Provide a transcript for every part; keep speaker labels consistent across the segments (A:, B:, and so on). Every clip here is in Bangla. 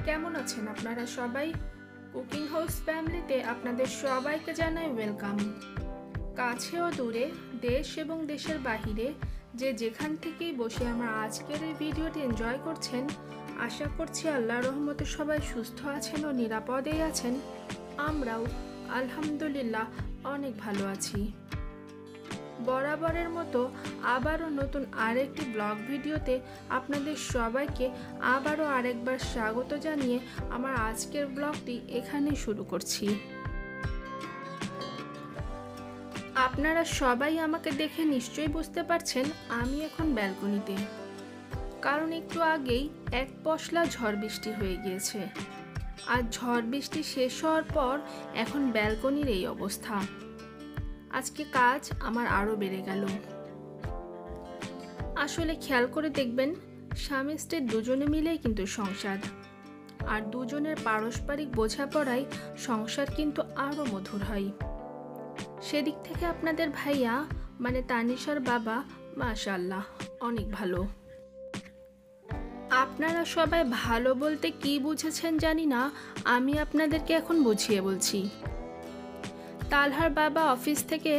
A: কেমন আছেন আপনারা সবাই? কুকিং হাউস ফ্যামিলিতে আপনাদের সবাইকে জানাই ওয়েলকাম। কাছে ও দূরে, দেশ এবং দেশের বাহিরে যে যেখান থেকেই বসে আমার আজকের এই ভিডিওটি এনজয় করছেন, আশা করছি আল্লাহর রহমতে সবাই সুস্থ আছেন ও নিরাপদেই আছেন। আমরাও আলহামদুলিল্লাহ অনেক ভালো আছি। বরাবরের মতো আবারও নতুন আরেকটি ব্লগ ভিডিওতে আপনাদের সবাইকে আবারও আরেকবার স্বাগত জানিয়ে আমার আজকের ব্লগটি এখানেই শুরু করছি। আপনারা সবাই আমাকে দেখে নিশ্চয়ই বুঝতে পারছেন আমি এখন ব্যালকনিতে, কারণ একটু আগেই এক পশলা ঝড় বৃষ্টি হয়ে গিয়েছে। আর ঝড় বৃষ্টি শেষ হওয়ার পর এখন ব্যালকনির এই অবস্থা। আজকে কাজ আমার আরও বেড়ে গেল। আসলে খেয়াল করে দেখবেন, স্বামী স্ত্রী দুজনে মিলেই কিন্তু সংসার, আর দুজনের পারস্পরিক বোঝাপড়ায় সংসার কিন্তু আরও মধুর হয়। সেদিক থেকে আপনাদের ভাইয়া মানে তানিশার বাবা মাশাআল্লাহ অনেক ভালো। আপনারা সবাই ভালো বলতে কি বুঝেছেন জানি না, আমি আপনাদেরকে এখন বুঝিয়ে বলছি। তালহার বাবা অফিস থেকে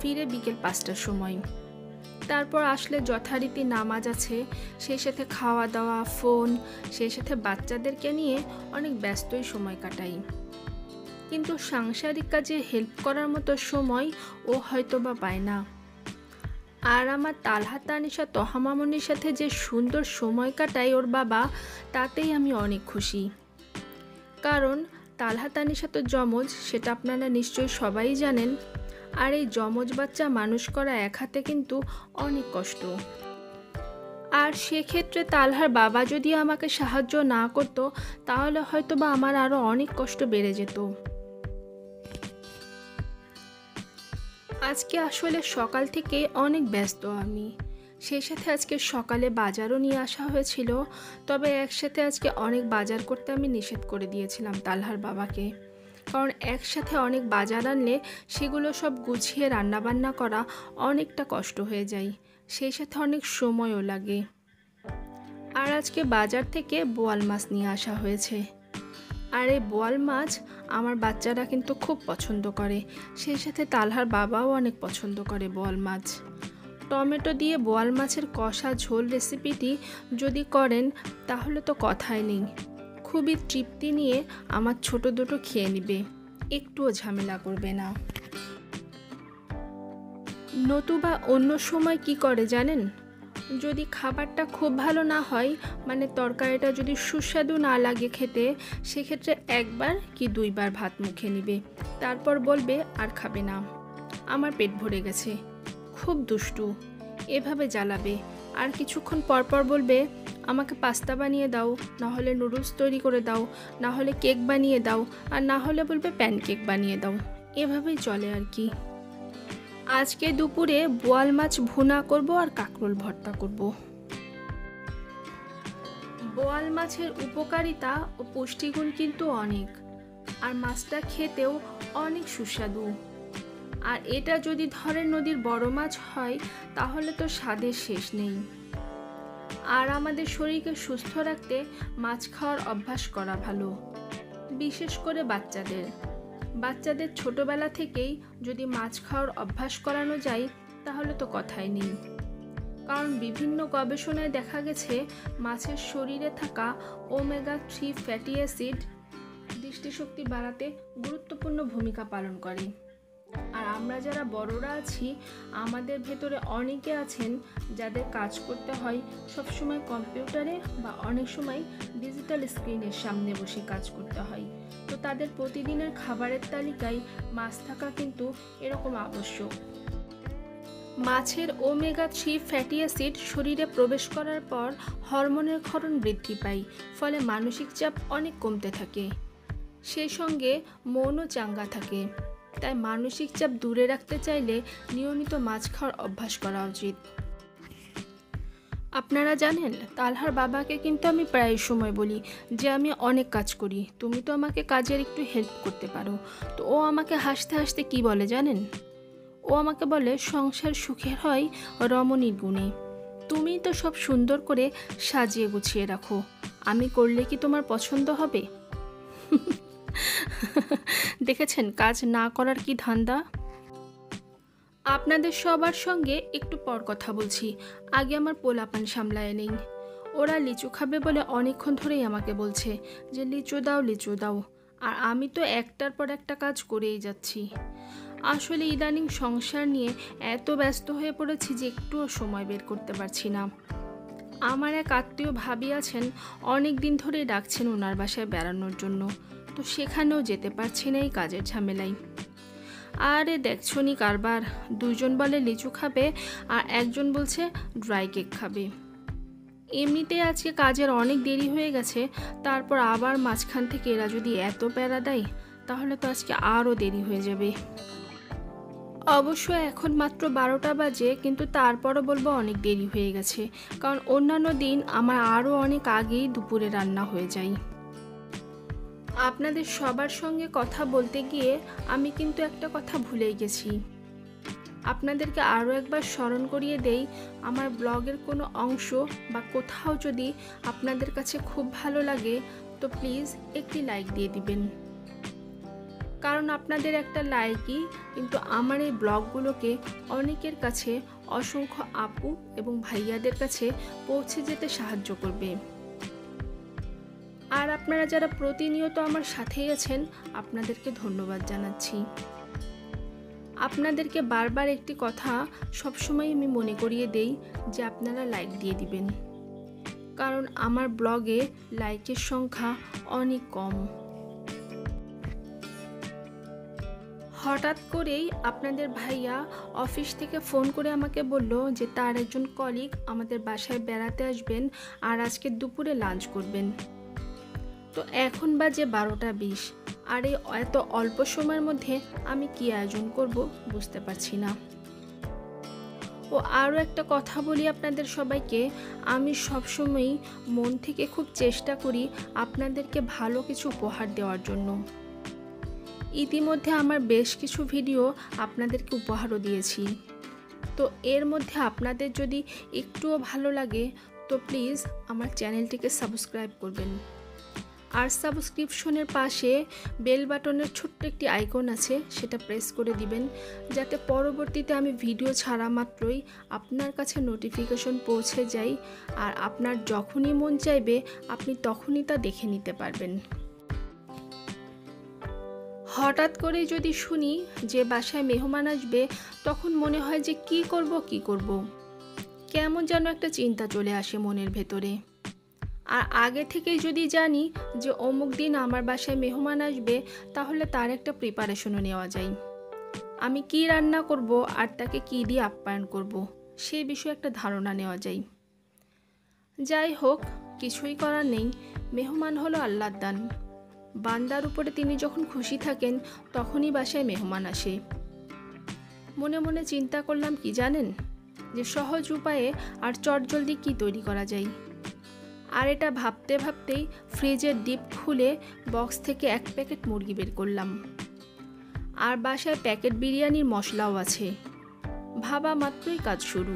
A: ফিরে বিকেল 5টার সময়, তারপর আসলে যথারীতি নামাজ আছে, সেই সাথে খাওয়া দাওয়া, ফোন, সেই সাথে বাচ্চাদেরকে নিয়ে অনেক ব্যস্তই সময় কাটাই। কিন্তু সাংসারিক কাজে হেল্প করার মতো সময় ও হয়তো বা পায় না। আর আমার তালহা তানিশা তহামামনির সাথে যে সুন্দর সময় কাটায় ওর বাবা, তাতেই আমি অনেক খুশি। কারণ তালহা তানিশা তো যমজ, সেটা আপনারা নিশ্চয়ই সবাই জানেন। আর এই যমজ বাচ্চা মানুষ করা এক হাতে কিন্তু অনেক কষ্ট। আর সেক্ষেত্রে তালহার বাবা যদি আমাকে সাহায্য না করতো, তাহলে হয়তো বা আমার আরও অনেক কষ্ট বেড়ে যেত। আজকে আসলে সকাল থেকে অনেক ব্যস্ত আমি। সেই সাথে আজকে সকালে বাজারও নিয়ে আসা হয়েছিল, তবে একসাথে আজকে অনেক বাজার করতে আমি নিষেধ করে দিয়েছিলাম তালহার বাবাকে। কারণ একসাথে অনেক বাজার আনলে সেগুলো সব গুছিয়ে রান্নাবান্না করা অনেকটা কষ্ট হয়ে যায়, সেই সাথে অনেক সময়ও লাগে। আর আজকে বাজার থেকে বোয়াল মাছ নিয়ে আসা হয়েছে। আর এই বোয়াল মাছ আমার বাচ্চারা কিন্তু খুব পছন্দ করে, সেই সাথে তালহার বাবাও অনেক পছন্দ করে বোয়াল মাছ। টমেটো দিয়ে বোয়াল মাছের কষা ঝোল রেসিপিটি যদি করেন তাহলে তো কথাই নেই, খুবই তৃপ্তি নিয়ে আমার ছোট দুটো খেয়ে নেবে, একটুও ঝামেলা করবে না। নতুবা অন্য সময় কি করে জানেন, যদি খাবারটা খুব ভালো না হয়, মানে তরকারিটা যদি সুস্বাদু না লাগে খেতে, সেক্ষেত্রে একবার কি দুইবার ভাত মুখে নিবে, তারপর বলবে আর খাবে না, আমার পেট ভরে গেছে। খুব দুষ্টু, এভাবে জ্বালাবে। আর কিছুক্ষণ পরপর বলবে আমাকে পাস্তা বানিয়ে দাও, না হলে নুডলস তৈরি করে দাও, না হলে কেক বানিয়ে দাও, আর না হলে বলবে প্যানকেক বানিয়ে দাও। এভাবেই চলে আর কি। আজকে দুপুরে বোয়াল মাছ ভুনা করব আর কাঁকরোল ভর্তা করব। বোয়াল মাছের উপকারিতা ও পুষ্টিগুণ কিন্তু অনেক, আর মাছটা খেতেও অনেক সুস্বাদু। আর এটা যদি ধরেন নদীর বড় মাছ হয়, তাহলে তো স্বাদের শেষ নেই। আর আমাদের শরীরকে সুস্থ রাখতে মাছ খাওয়ার অভ্যাস করা ভালো, বিশেষ করে বাচ্চাদের ছোটবেলা থেকেই যদি মাছ খাওয়ার অভ্যাস করানো যায়, তাহলে তো কথাই নেই। কারণ বিভিন্ন গবেষণায় দেখা গেছে মাছের শরীরে থাকা ওমেগা 3 ফ্যাটি অ্যাসিড দৃষ্টিশক্তি বাড়াতে গুরুত্বপূর্ণ ভূমিকা পালন করে। আর আমরা যারা বড়রা আছি, আমাদের ভেতরে অনেকে আছেন যাদের কাজ করতে হয় সবসময় কম্পিউটারে বা অনেক সময় ডিজিটাল স্ক্রিনের সামনে বসে কাজ করতে হয়, তো তাদের প্রতিদিনের খাবারের তালিকায় মাছ থাকা কিন্তু এরকম আবশ্যক। মাছের ওমেগা 3 ফ্যাটি অ্যাসিড শরীরে প্রবেশ করার পর হরমোনের ক্ষরণ বৃদ্ধি পায়, ফলে মানসিক চাপ অনেক কমতে থাকে, সেই সঙ্গে মনও চাঙ্গা থাকে। তাই মানসিক চাপ দূরে রাখতে চাইলে নিয়মিত মাছ খাওয়ার অভ্যাস করা উচিত। আপনারা জানেন, তালহার বাবাকে কিন্তু আমি প্রায় সময় বলি যে আমি অনেক কাজ করি, তুমি তো আমাকে কাজের একটু হেল্প করতে পারো। তো ও আমাকে হাসতে হাসতে কি বলে জানেন, ও আমাকে বলে সংসার সুখের হয় রমণীর গুণে। তুমি তো সব সুন্দর করে সাজিয়ে গুছিয়ে রাখো, আমি করলে কি তোমার পছন্দ হবে? দেখেছেন কাজ না করার কি ধান্দা। আপনাদের সবার সঙ্গে একটু পর কথা বলছি, আগে আমার পোলাপান সামলায় নেই। ওরা লিচু খাবে বলে অনেকক্ষণ ধরেই আমাকে বলছে যে লিচু দাও লিচু দাও, আর আমি তো একটার পর একটা কাজ করেই যাচ্ছি। আসলে ইদানিং সংসার নিয়ে এত ব্যস্ত হয়ে পড়েছি যে একটুও সময় বের করতে পারছি না। আমার এক আত্মীয় ভাবি আছেন, অনেক দিন ধরেই ডাকছেন ওনার বাসায় বেড়ানোর জন্য, তো সেখানেও যেতে পারছি না এই কাজের ঝামেলায়। আরে দেখছনি কারবার, দুজন বলে লিচু খাবে আর একজন বলছে ড্রাই কেক খাবে। এমনিতে আজকে কাজের অনেক দেরি হয়ে গেছে, তারপর আবার মাঝখান থেকে এরা যদি এত প্যারা দেয় তাহলে তো আজকে আরও দেরি হয়ে যাবে। অবশ্য এখন মাত্র 12টা বাজে, কিন্তু তারপরও বলবো অনেক দেরি হয়ে গেছে, কারণ অন্যান্য দিন আমার আরও অনেক আগেই দুপুরে রান্না হয়ে যায়। আপনাদের সবার সঙ্গে কথা বলতে গিয়ে আমি কিন্তু একটা কথা ভুলেই গেছি। আপনাদেরকে আরও একবার স্মরণ করিয়ে দেই, আমার ব্লগের কোনো অংশ বা কোথাও যদি আপনাদের কাছে খুব ভালো লাগে তো প্লিজ একটি লাইক দিয়ে দিবেন, কারণ আপনাদের একটা লাইকই কিন্তু আমার এই ব্লগগুলোকে অনেকের কাছে, অসংখ্য আপু এবং ভাইয়াদের কাছে পৌঁছে যেতে সাহায্য করবে। আর আপনারা যারা প্রতিনিয়ত আমার সাথেই আছেন আপনাদেরকে ধন্যবাদ জানাচ্ছি। আপনাদেরকে বারবার একটি কথা সবসময় আমি মনে করিয়ে দেই যে আপনারা লাইক দিয়ে দিবেন, কারণ আমার ব্লগে লাইকের সংখ্যা অনেক কম। হঠাৎ করেই আপনাদের ভাইয়া অফিস থেকে ফোন করে আমাকে বলল যে তার একজন কলিগ আমাদের বাসায় বেড়াতে আসবেন আর আজকে দুপুরে লাঞ্চ করবেন। তো এখন বাজে 12টা 20, আর এই এত অল্প সময়ের মধ্যে আমি কি আয়োজন করব বুঝতে পারছি না। ও আরও একটা কথা বলি আপনাদের সবাইকে, আমি সবসময়ই মন থেকে খুব চেষ্টা করি আপনাদেরকে ভালো কিছু উপহার দেওয়ার জন্য। ইতিমধ্যে আমার বেশ কিছু ভিডিও আপনাদেরকে উপহারও দিয়েছি, তো এর মধ্যে আপনাদের যদি একটুও ভালো লাগে তো প্লিজ আমার চ্যানেলটিকে সাবস্ক্রাইব করবেন। আর সাবস্ক্রিপশনের পাশে বেল বাটনের ছোট্ট একটি আইকন আছে, সেটা প্রেস করে দিবেন, যাতে পরবর্তীতে আমি ভিডিও ছাড়া মাত্রই আপনার কাছে নোটিফিকেশন পৌঁছে যায়, আর আপনার যখনই মন চাইবে আপনি তখনই তা দেখে নিতে পারবেন। হঠাৎ করে যদি শুনি যে বাসায় মেহমান আসবে, তখন মনে হয় যে কি করব, কেমন যেন একটা চিন্তা চলে আসে মনের ভেতরে। আর আগে থেকেই যদি জানি যে অমুক দিন আমার বাসায় মেহমান আসবে, তাহলে তার একটা প্রিপারেশনও নেওয়া যায়। আমি কি রান্না করব আর তাকে কি দিয়ে আপ্যায়ন করব, সেই বিষয়ে একটা ধারণা নেওয়া যায়। যাই হোক, কিছুই করার নেই, মেহমান হলো আল্লাহর দান। বান্দার উপরে তিনি যখন খুশি থাকেন তখনই বাসায় মেহমান আসে। মনে মনে চিন্তা করলাম কি জানেন, যে সহজ উপায়ে আর চটজলদি কি তৈরি করা যায়। আর এটা ভাবতে ভাবতেই ফ্রিজের ডিপ খুলে বক্স থেকে 1 প্যাকেট মুরগি বের করলাম। আর বাসায় প্যাকেট বিরিয়ানির মশলাও আছে। ভাবা মাত্রই কাজ শুরু।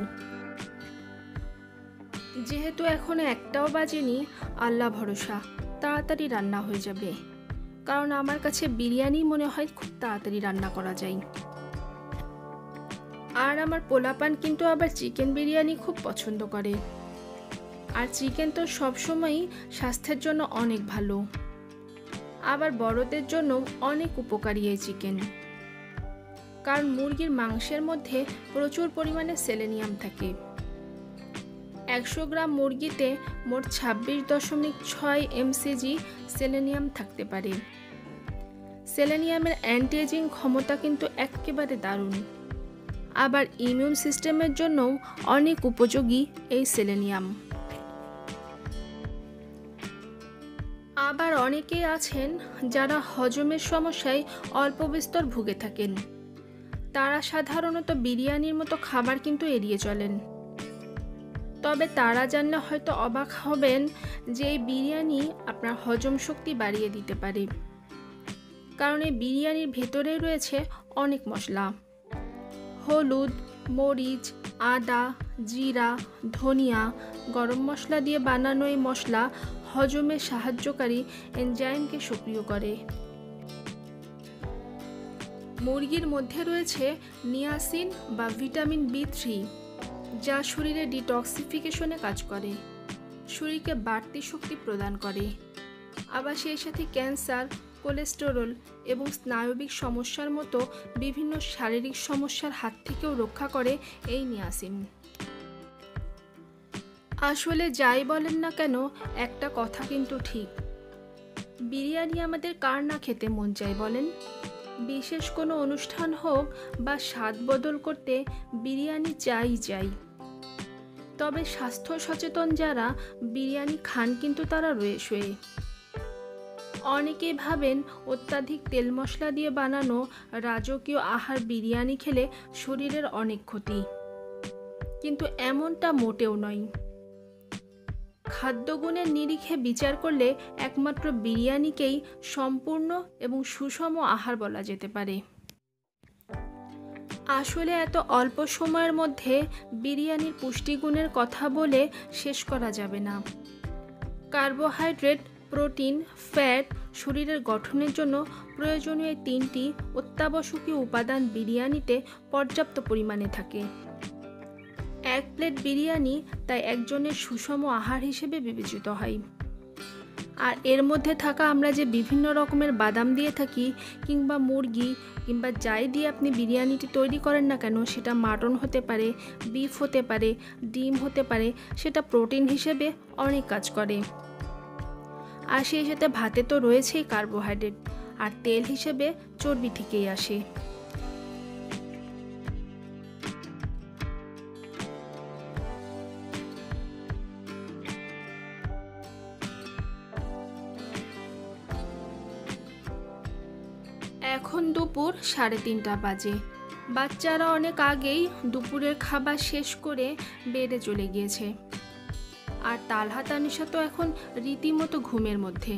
A: যেহেতু এখনো 1টাও বাজেনি, আল্লাহ ভরসা তাড়াতাড়ি রান্না হয়ে যাবে, কারণ আমার কাছে বিরিয়ানি মনে হয় খুব তাড়াতাড়ি রান্না করা যায়। আর আমার পোলাপান কিন্তু আবার চিকেন বিরিয়ানি খুব পছন্দ করে, আর চিকেন তো সবসময়ই স্বাস্থ্যের জন্য অনেক ভালো, আবার বড়দের জন্য অনেক উপকারী এই চিকেন, কারণ মুরগির মাংসের মধ্যে প্রচুর পরিমাণে সেলেনিয়াম থাকে। 100 গ্রাম মুরগিতে মোট 26.6 mcg সেলেনিয়াম থাকতে পারে। সেলেনিয়ামের অ্যান্টি এজিং ক্ষমতা কিন্তু একেবারে দারুণ, আবার ইমিউন সিস্টেমের জন্যও অনেক উপযোগী এই সেলেনিয়াম। আবার অনেকেই আছেন যারা হজমের সমস্যায় অল্প বিস্তর ভুগে থাকেন, তারা সাধারণত বিরিয়ানির মতো খাবার কিন্তু এড়িয়ে চলেন। তবে তারা জানলে হয়তো অবাক হবেন যে এই বিরিয়ানি আপনার হজম শক্তি বাড়িয়ে দিতে পারে, কারণ এই বিরিয়ানির ভেতরে রয়েছে অনেক মশলা, হলুদ, মরিচ, আদা, জিরা, ধনিয়া, গরম মশলা দিয়ে বানানো এই মশলা হজমে সাহায্যকারী এনজাইমকে সক্রিয় করে। মুরগির মধ্যে রয়েছে নিয়াসিন বা ভিটামিন B3, যা শরীরে ডিটক্সিফিকেশনে কাজ করে, শরীরকে বাড়তি শক্তি প্রদান করে। আবার সেই সাথে ক্যান্সার, কোলেস্টেরল এবং স্নায়বিক সমস্যার মতো বিভিন্ন শারীরিক সমস্যার হাত থেকেও রক্ষা করে এই নিয়াসিন। আসলে যাই বলেন না কেন, একটা কথা কিন্তু ঠিক, বিরিয়ানি আমাদের কার না খেতে মন চায় বলেন? বিশেষ কোনো অনুষ্ঠান হোক বা স্বাদ বদল করতে বিরিয়ানি চাই। তবে স্বাস্থ্য সচেতন যারা বিরিয়ানি খান কিন্তু তারা রয়েছে। অনেকেই ভাবেন অত্যাধিক তেল মশলা দিয়ে বানানো রাজকীয় আহার বিরিয়ানি খেলে শরীরের অনেক ক্ষতি, কিন্তু এমনটা মোটেও নয়। খাদ্যগুণের নিরিখে বিচার করলে একমাত্র বিরিয়ানিকেই সম্পূর্ণ এবং সুষম আহার বলা যেতে পারে। আসলে এত অল্প সময়ের মধ্যে বিরিয়ানির পুষ্টিগুণের কথা বলে শেষ করা যাবে না। কার্বোহাইড্রেট, প্রোটিন, ফ্যাট শরীরের গঠনের জন্য প্রয়োজনীয় এই 3টি অত্যাবশ্যকীয় উপাদান বিরিয়ানিতে পর্যাপ্ত পরিমাণে থাকে। এক প্লেট বিরিয়ানি তাই একজনের সুষম আহার হিসেবে বিবেচিত হয়। আর এর মধ্যে থাকা আমরা যে বিভিন্ন রকমের বাদাম দিয়ে থাকি, কিংবা মুরগি, কিংবা যাই দিয়ে আপনি বিরিয়ানিটি তৈরি করেন না কেন, সেটা মাটন হতে পারে, বিফ হতে পারে, ডিম হতে পারে, সেটা প্রোটিন হিসেবে অনেক কাজ করে। আর সেই সাথে ভাতে তো রয়েছেই কার্বোহাইড্রেট, আর তেল হিসেবে চর্বি থেকেই আসে। এখন দুপুর 3:30 বাজে। বাচ্চারা অনেক আগেই দুপুরের খাবার শেষ করে বেডে চলে গিয়েছে, আর তালহা তানিশা তো এখন রীতিমতো ঘুমের মধ্যে।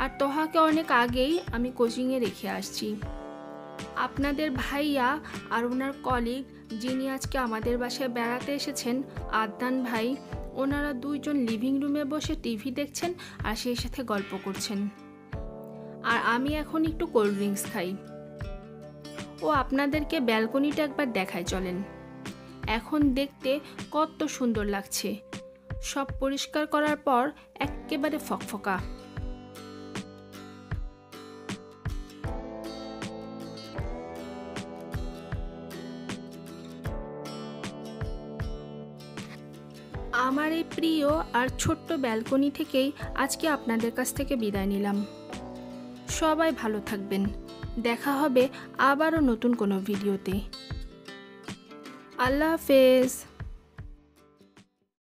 A: আর তোহাকে অনেক আগেই আমি কোচিংয়ে রেখে আসছি। আপনাদের ভাইয়া আর ওনার কলিগ, যিনি আজকে আমাদের বাসায় বেড়াতে এসেছেন, আদনান ভাই, ওনারা দুইজন লিভিং রুমে বসে টিভি দেখছেন আর সেই সাথে গল্প করছেন। আর আমি এখন একটু কোল্ড ড্রিঙ্কস খাই। ও আপনাদেরকে ব্যালকনিটা একবার দেখাই চলেন। এখন দেখতে কত সুন্দর লাগছে, সব পরিষ্কার করার পর একেবারে ফকফকা। আমার এই প্রিয় আর ছোট্ট ব্যালকনি থেকেই আজকে আপনাদের কাছ থেকে বিদায় নিলাম। সবাই ভালো থাকবেন। দেখা হবে আবারও নতুন কোনো ভিডিওতে। আল্লাহ হাফেজ।